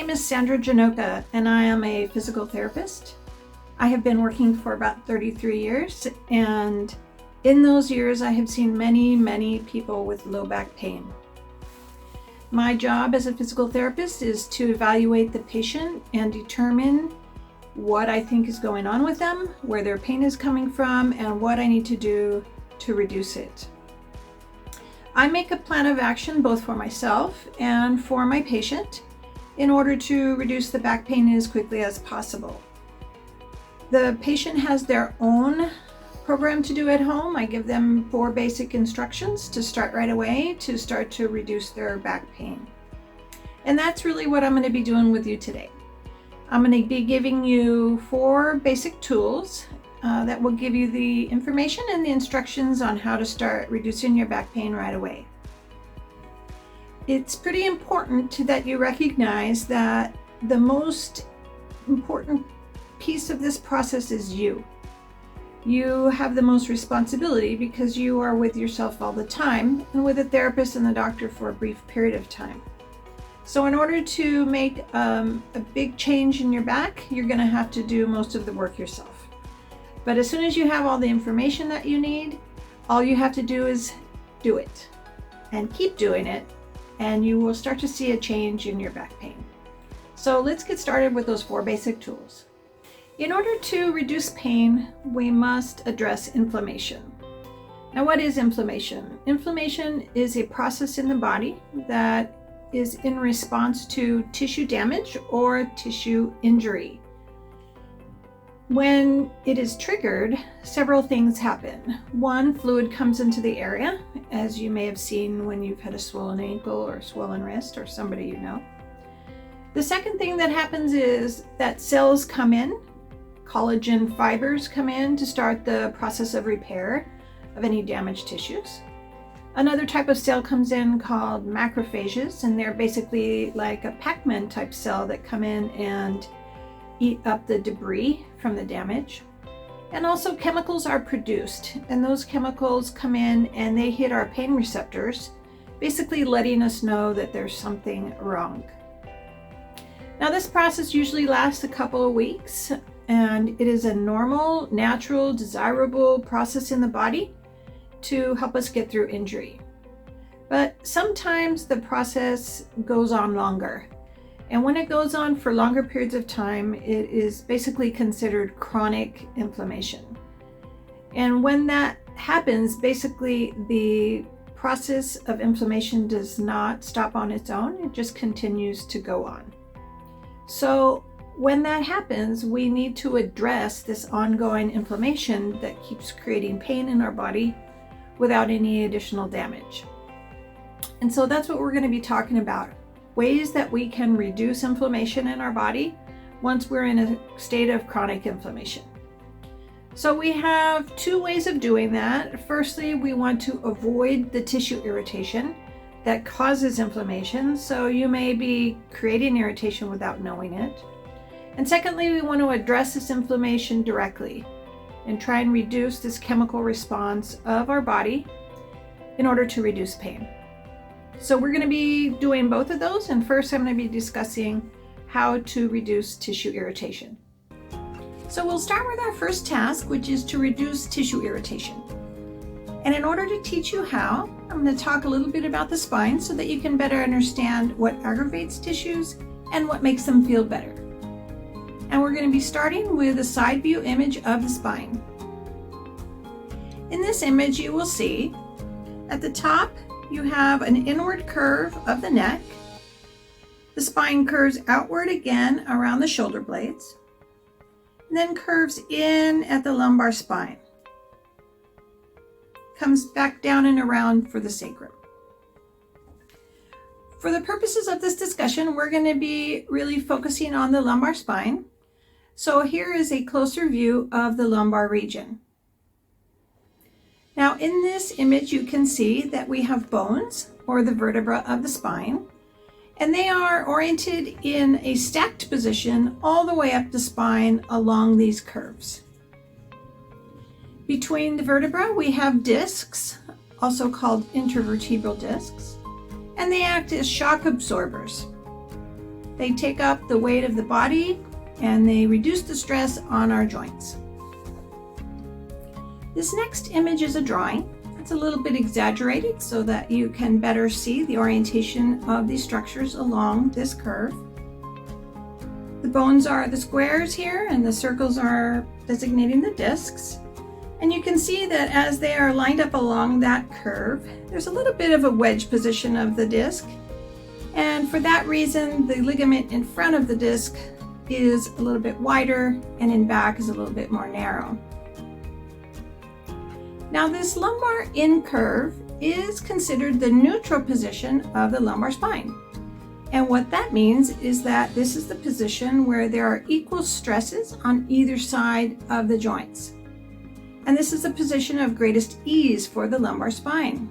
name is Sandra Janoka, and I am a physical therapist. I have been working for about 33 years, and in those years I have seen many people with low back pain. My job as a physical therapist is to evaluate the patient and determine what I think is going on with them, where their pain is coming from, and what I need to do to reduce it. I make a plan of action both for myself and for my patient in order to reduce the back pain as quickly as possible. The patient has their own program to do at home. I give them 4 basic instructions to start right away to start to reduce their back pain. And that's really what I'm going to be doing with you today. I'm going to be giving you 4 basic tools that will give you the information and the instructions on how to start reducing your back pain right away. It's pretty important that you recognize that the most important piece of this process is you. You have the most responsibility because you are with yourself all the time and with a therapist and the doctor for a brief period of time. So in order to make a big change in your back, you're going to have to do most of the work yourself. But as soon as you have all the information that you need, all you have to do is do it and keep doing it, and you will start to see a change in your back pain. So let's get started with those 4 basic tools. In order to reduce pain, we must address inflammation. Now, what is inflammation? Inflammation is a process in the body that is in response to tissue damage or tissue injury. When it is triggered, several things happen. One, fluid comes into the area, as you may have seen when you've had a swollen ankle or a swollen wrist or somebody you know. The second thing that happens is that cells come in, collagen fibers come in to start the process of repair of any damaged tissues. Another type of cell comes in called macrophages, and they're basically like a Pac-Man type cell that come in and eat up the debris from the damage. And also chemicals are produced, and those chemicals come in and they hit our pain receptors, basically letting us know that there's something wrong. Now, this process usually lasts a couple of weeks, and it is a normal, natural, desirable process in the body to help us get through injury. But sometimes the process goes on longer. And when it goes on for longer periods of time, it is basically considered chronic inflammation. And when that happens, basically the process of inflammation does not stop on its own, it just continues to go on. So when that happens, we need to address this ongoing inflammation that keeps creating pain in our body without any additional damage. And so that's what we're going to be talking about. Ways that we can reduce inflammation in our body once we're in a state of chronic inflammation. So we have 2 ways of doing that. Firstly, we want to avoid the tissue irritation that causes inflammation. So you may be creating irritation without knowing it. And secondly, we want to address this inflammation directly and try and reduce this chemical response of our body in order to reduce pain. So we're going to be doing both of those, and first I'm going to be discussing how to reduce tissue irritation. So we'll start with our first task, which is to reduce tissue irritation. And in order to teach you how, I'm going to talk a little bit about the spine so that you can better understand what aggravates tissues and what makes them feel better. And we're going to be starting with a side view image of the spine. In this image, you will see at the top, you have an inward curve of the neck. The spine curves outward again around the shoulder blades, and then curves in at the lumbar spine. Comes back down and around for the sacrum. For the purposes of this discussion, we're going to be really focusing on the lumbar spine. So here is a closer view of the lumbar region. Now in this image, you can see that we have bones, or the vertebra of the spine, and they are oriented in a stacked position all the way up the spine along these curves. Between the vertebra, we have discs, also called intervertebral discs, and they act as shock absorbers. They take up the weight of the body and they reduce the stress on our joints. This next image is a drawing. It's a little bit exaggerated so that you can better see the orientation of these structures along this curve. The bones are the squares here and the circles are designating the discs. And you can see that as they are lined up along that curve, there's a little bit of a wedge position of the disc. And for that reason, the ligament in front of the disc is a little bit wider and in back is a little bit more narrow. Now this lumbar in curve is considered the neutral position of the lumbar spine. And what that means is that this is the position where there are equal stresses on either side of the joints. And this is the position of greatest ease for the lumbar spine.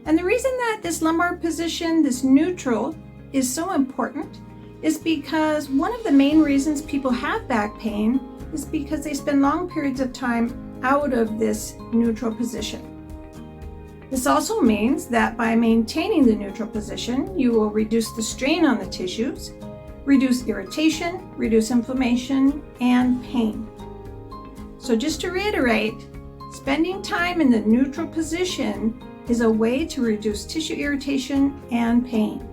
And the reason that this lumbar position, this neutral, is so important is because one of the main reasons people have back pain is because they spend long periods of time out of this neutral position. This also means that by maintaining the neutral position, you will reduce the strain on the tissues, reduce irritation, reduce inflammation, and pain. So just to reiterate, spending time in the neutral position is a way to reduce tissue irritation and pain.